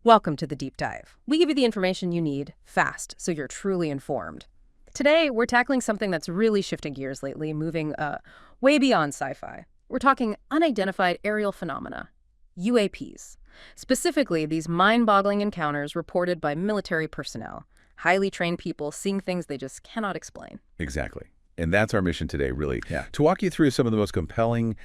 Welcome to the Deep Dive. We give you the information you need, fast, so you're truly informed. Today, we're tackling something that's really shifting gears lately, moving way beyond sci-fi. We're talking unidentified aerial phenomena, UAPs. Specifically, these mind-boggling encounters reported by military personnel, highly trained people seeing things they just cannot explain. Exactly. And that's our mission today, really, Yeah. to walk you through some of the most compelling,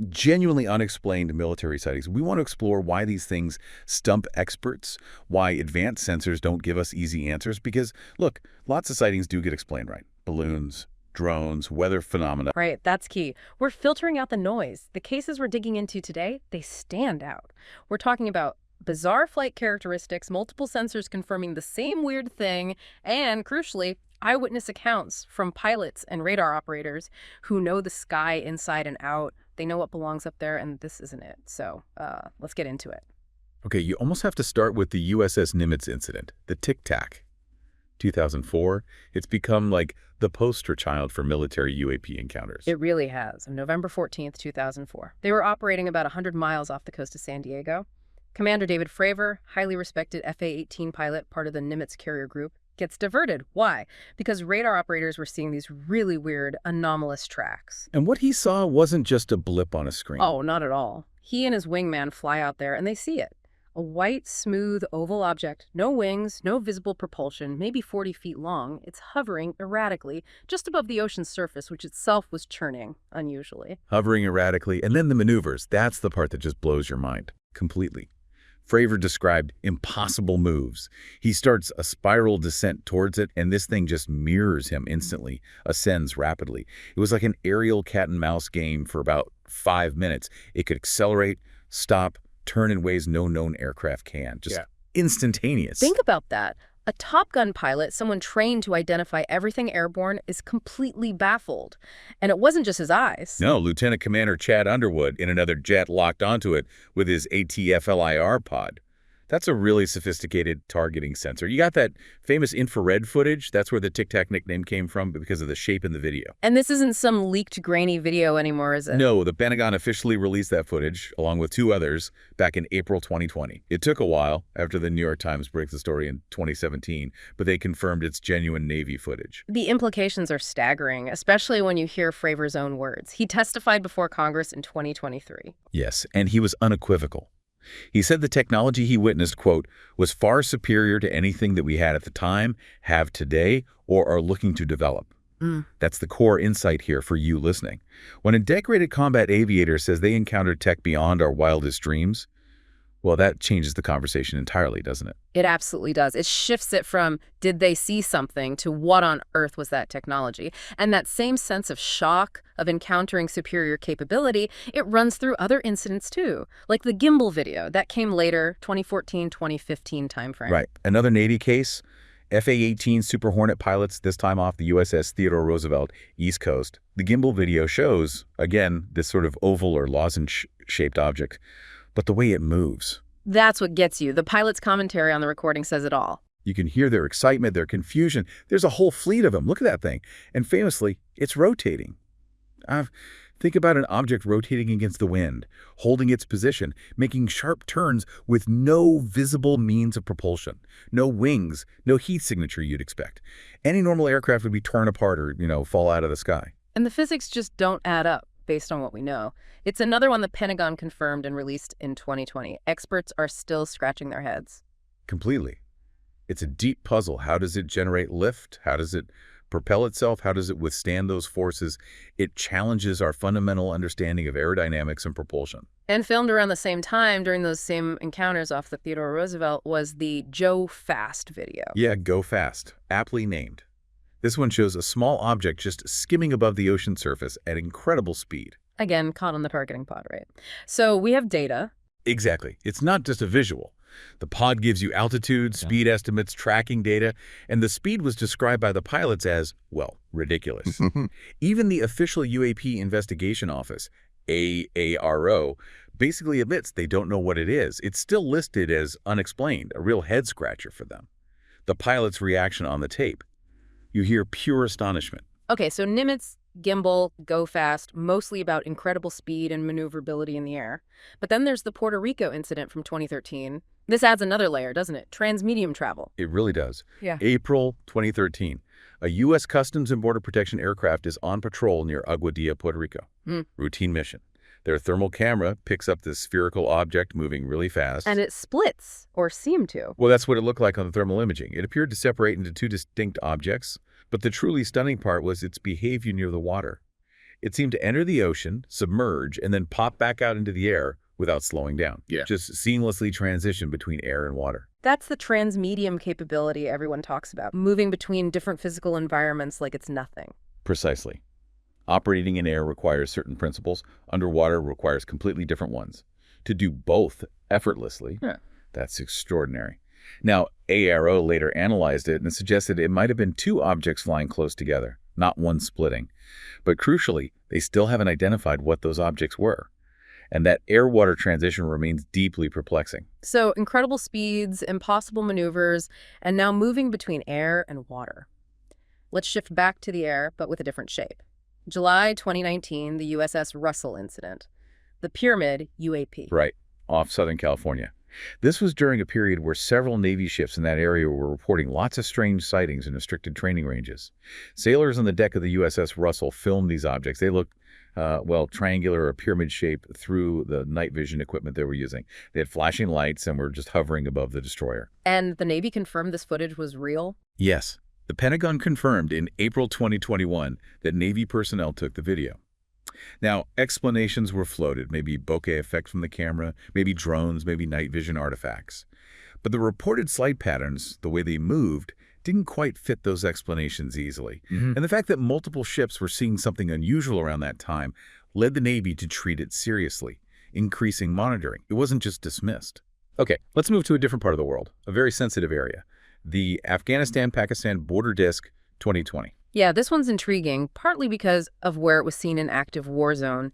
genuinely unexplained military sightings. We want to explore why these things stump experts, why advanced sensors don't give us easy answers, because, look, lots of sightings do get explained right. Balloons, drones, weather phenomena. Right, that's key. We're filtering out the noise. The cases we're digging into today, they stand out. We're talking about bizarre flight characteristics, multiple sensors confirming the same weird thing, and, crucially, eyewitness accounts from pilots and radar operators who know the sky inside and out. They know what belongs up there, and this isn't it. So let's get into it. Okay, you almost have to start with the USS Nimitz incident, the Tic Tac. 2004, it's become like the poster child for military UAP encounters. It really has. On November 14th, 2004. They were operating about 100 miles off the coast of San Diego. Commander David Fravor, highly respected FA-18 pilot, part of the Nimitz carrier group, gets diverted. Why? Because radar operators were seeing these really weird, anomalous tracks. And what he saw wasn't just a blip on a screen. Oh, not at all. He and his wingman fly out there and they see it. A white, smooth, oval object, no wings, no visible propulsion, maybe 40 feet long. It's hovering erratically just above the ocean's surface, which itself was churning, unusually. Hovering erratically, and then the maneuvers. That's the part that just blows your mind completely. Fravor described impossible moves. He starts a spiral descent towards it, and this thing just mirrors him instantly, ascends rapidly. It was like an aerial cat-and-mouse game for about 5 minutes. It could accelerate, stop, turn in ways no known aircraft can. Just instantaneous. Think about that. A Top Gun pilot, someone trained to identify everything airborne, is completely baffled. And it wasn't just his eyes. No, Lieutenant Commander Chad Underwood in another jet locked onto it with his ATFLIR pod. That's a really sophisticated targeting sensor. You got that famous infrared footage? That's where the Tic Tac nickname came from because of the shape in the video. And this isn't some leaked, grainy video anymore, is it? No, the Pentagon officially released that footage, along with 2 others, back in April 2020. It took a while after the New York Times broke the story in 2017, but they confirmed it's genuine Navy footage. The implications are staggering, especially when you hear Fravor's own words. He testified before Congress in 2023. Yes, and he was unequivocal. He said the technology he witnessed, quote, was far superior to anything that we had at the time, have today, or are looking to develop. That's the core insight here for you listening. When a decorated combat aviator says they encountered tech beyond our wildest dreams, well, that changes the conversation entirely, doesn't it? It absolutely does. It shifts it from, did they see something, to what on earth was that technology? And that same sense of shock, of encountering superior capability, it runs through other incidents too, like the gimbal video that came later, 2014, 2015 timeframe. Right. Another Navy case, FA-18 Super Hornet pilots, this time off the USS Theodore Roosevelt, East Coast. The gimbal video shows, again, this sort of oval or lozenge-shaped object, but the way it moves. That's what gets you. The pilot's commentary on the recording says it all. You can hear their excitement, their confusion. There's a whole fleet of them. Look at that thing. And famously, it's rotating. Think about an object rotating against the wind, holding its position, making sharp turns with no visible means of propulsion, no wings, no heat signature you'd expect. Any normal aircraft would be torn apart or, fall out of the sky. And the physics just don't add up based on what we know. It's another one the Pentagon confirmed and released in 2020. Experts are still scratching their heads. Completely. It's a deep puzzle. How does it generate lift? How does it propel itself? How does it withstand those forces? It challenges our fundamental understanding of aerodynamics and propulsion. And filmed around the same time during those same encounters off the Theodore Roosevelt was the Go Fast video. Yeah, Go Fast, aptly named. This one shows a small object just skimming above the ocean surface at incredible speed. Again, caught on the targeting pod, right? So we have data. Exactly. It's not just a visual. The pod gives you altitude, speed estimates, tracking data, and the speed was described by the pilots as, well, ridiculous. Even the official UAP Investigation Office, AARO, basically admits they don't know what it is. It's still listed as unexplained, a real head-scratcher for them. The pilot's reaction on the tape. You hear pure astonishment. Okay, so Nimitz, gimbal, Go Fast, mostly about incredible speed and maneuverability in the air. But then there's the Puerto Rico incident from 2013. This adds another layer, doesn't it? Transmedium travel. It really does. Yeah. April 2013. A U.S. Customs and Border Protection aircraft is on patrol near Aguadilla, Puerto Rico. Routine mission. Their thermal camera picks up this spherical object moving really fast. And it splits, or seemed to. Well, that's what it looked like on the thermal imaging. It appeared to separate into two distinct objects, but the truly stunning part was its behavior near the water. It seemed to enter the ocean, submerge, and then pop back out into the air without slowing down. Yeah. Just seamlessly transition between air and water. That's the transmedium capability everyone talks about, moving between different physical environments like it's nothing. Precisely. Operating in air requires certain principles. Underwater requires completely different ones. To do both effortlessly, that's extraordinary. Now, AARO later analyzed it and suggested it might have been two objects flying close together, not one splitting. But crucially, they still haven't identified what those objects were. And that air-water transition remains deeply perplexing. So incredible speeds, impossible maneuvers, and now moving between air and water. Let's shift back to the air, but with a different shape. July 2019, the USS Russell incident. The Pyramid UAP. Right, off Southern California. This was during a period where several Navy ships in that area were reporting lots of strange sightings in restricted training ranges. Sailors on the deck of the USS Russell filmed these objects. They looked, triangular or pyramid shape through the night vision equipment they were using. They had flashing lights and were just hovering above the destroyer. And the Navy confirmed this footage was real? Yes. The Pentagon confirmed in April 2021 that Navy personnel took the video. Now, explanations were floated, maybe bokeh effect from the camera, maybe drones, maybe night vision artifacts. But the reported slide patterns, the way they moved, didn't quite fit those explanations easily. And the fact that multiple ships were seeing something unusual around that time led the Navy to treat it seriously, increasing monitoring. It wasn't just dismissed. Okay, let's move to a different part of the world, a very sensitive area. The Afghanistan-Pakistan border disk 2020. Yeah, this one's intriguing, partly because of where it was seen in active war zone.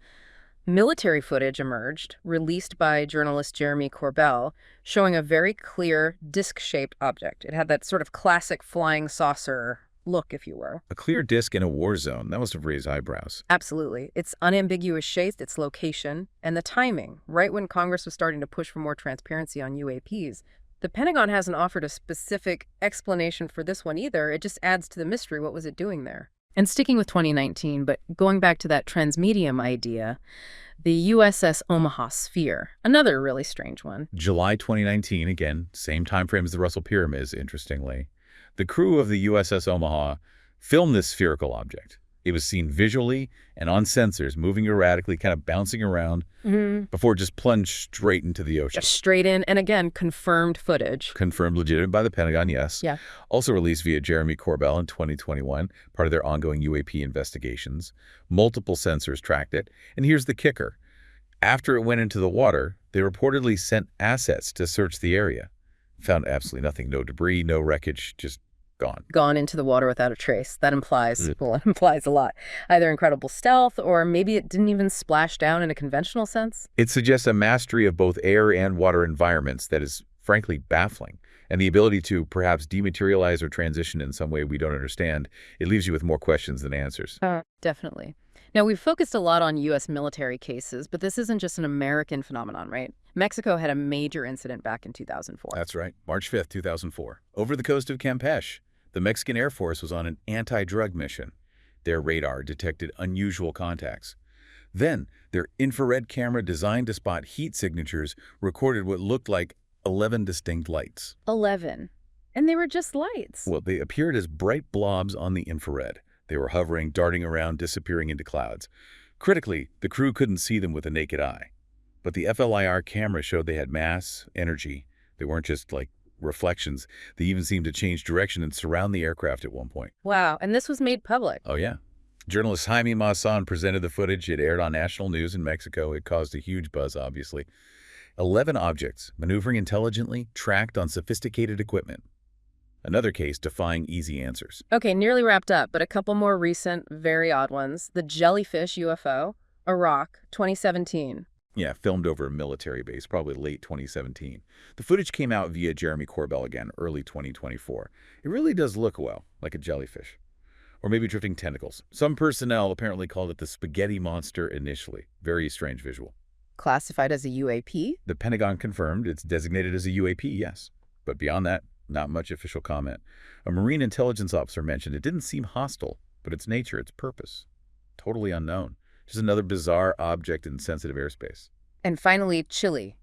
Military footage emerged, released by journalist Jeremy Corbell, showing a very clear disc-shaped object. It had that sort of classic flying saucer look, if you will. A clear disk in a war zone. That must have raised eyebrows. Absolutely. Its unambiguous shape, its location, and the timing, right when Congress was starting to push for more transparency on UAPs. The Pentagon hasn't offered a specific explanation for this one either. It just adds to the mystery. What was it doing there? And sticking with 2019, but going back to that transmedium idea, the USS Omaha Sphere, another really strange one. July 2019, again, same time frame as the Russell Pyramids, interestingly. The crew of the USS Omaha filmed this spherical object. It was seen visually and on sensors, moving erratically, kind of bouncing around before it just plunged straight into the ocean. Just straight in, and again, confirmed footage. Confirmed legitimate by the Pentagon, yes. Yeah. Also released via Jeremy Corbell in 2021, part of their ongoing UAP investigations. Multiple sensors tracked it. And here's the kicker. After it went into the water, they reportedly sent assets to search the area. Found absolutely nothing, no debris, no wreckage, just gone. Gone into the water without a trace. That implies, well, it implies a lot. Either incredible stealth, or maybe it didn't even splash down in a conventional sense. It suggests a mastery of both air and water environments that is, frankly, baffling. And the ability to perhaps dematerialize or transition in some way we don't understand, it leaves you with more questions than answers. Definitely. Now, we've focused a lot on U.S. military cases, but this isn't just an American phenomenon, right? Mexico had a major incident back in 2004. That's right. March 5th, 2004. Over the coast of Campeche, the Mexican Air Force was on an anti-drug mission. Their radar detected unusual contacts. Then, their infrared camera designed to spot heat signatures recorded what looked like 11 distinct lights. 11. And they were just lights. Well, they appeared as bright blobs on the infrared. They were hovering, darting around, disappearing into clouds. Critically, the crew couldn't see them with the naked eye. But the FLIR camera showed they had mass, energy. They weren't just like reflections. They even seemed to change direction and surround the aircraft at one point. Wow, and this was made public. Oh, yeah. Journalist Jaime Maussan presented the footage. It aired on national news in Mexico. It caused a huge buzz, obviously. 11 objects, maneuvering intelligently, tracked on sophisticated equipment. Another case defying easy answers. Okay, nearly wrapped up, but a couple more recent, very odd ones. The jellyfish UFO, Iraq, 2017. Yeah, filmed over a military base, probably late 2017. The footage came out via Jeremy Corbell again, early 2024. It really does look, well, like a jellyfish. Or maybe drifting tentacles. Some personnel apparently called it the spaghetti monster initially. Very strange visual. Classified as a UAP? The Pentagon confirmed it's designated as a UAP, yes. But beyond that, not much official comment. A Marine intelligence officer mentioned it didn't seem hostile, but its nature, its purpose, totally unknown. Just another bizarre object in sensitive airspace. And finally, Chile.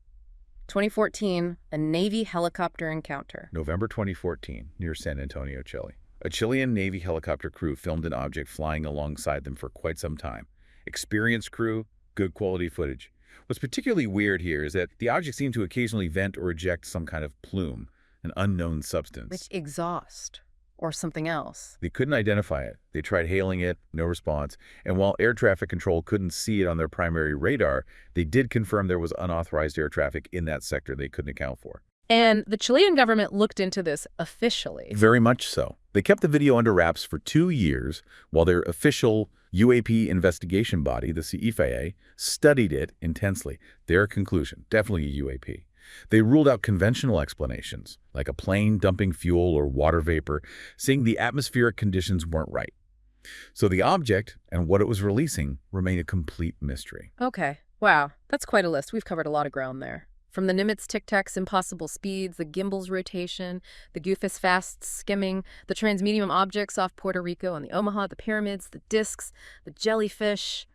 2014, a Navy helicopter encounter. November 2014, near San Antonio, Chile. A Chilean Navy helicopter crew filmed an object flying alongside them for quite some time. Experienced crew, good quality footage. What's particularly weird here is that the object seemed to occasionally vent or eject some kind of plume, an unknown substance. Like exhaust or something else. They couldn't identify it. They tried hailing it, no response. And while air traffic control couldn't see it on their primary radar, they did confirm there was unauthorized air traffic in that sector they couldn't account for. And the Chilean government looked into this officially. Very much so. They kept the video under wraps for 2 years while their official UAP investigation body, the CIFAE, studied it intensely. Their conclusion, definitely a UAP. They ruled out conventional explanations, like a plane dumping fuel or water vapor, saying the atmospheric conditions weren't right. So the object and what it was releasing remain a complete mystery. Okay. Wow. That's quite a list. We've covered a lot of ground there. From the Nimitz Tic Tac's impossible speeds, the gimbal's rotation, the Goofus fast skimming, the transmedium objects off Puerto Rico and the Omaha, the pyramids, the discs, the jellyfish.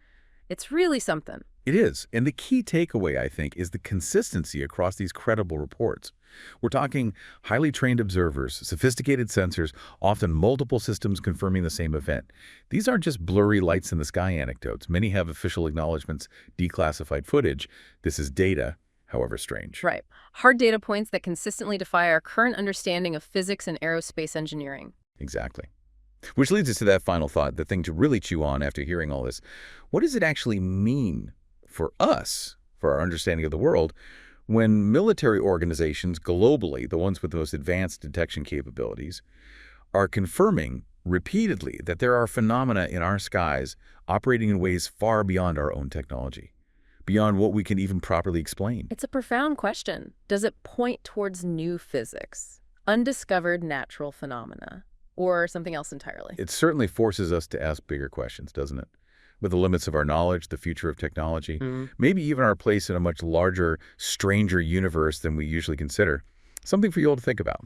It's really something. It is. And the key takeaway, I think, is the consistency across these credible reports. We're talking highly trained observers, sophisticated sensors, often multiple systems confirming the same event. These aren't just blurry lights in the sky anecdotes. Many have official acknowledgments, declassified footage. This is data, however strange. Right. Hard data points that consistently defy our current understanding of physics and aerospace engineering. Exactly. Which leads us to that final thought, the thing to really chew on after hearing all this. What does it actually mean for us, for our understanding of the world, when military organizations globally, the ones with the most advanced detection capabilities, are confirming repeatedly that there are phenomena in our skies operating in ways far beyond our own technology, beyond what we can even properly explain? It's a profound question. Does it point towards new physics, undiscovered natural phenomena, or something else entirely? It certainly forces us to ask bigger questions, doesn't it? With the limits of our knowledge, the future of technology, maybe even our place in a much larger, stranger universe than we usually consider. Something for you all to think about.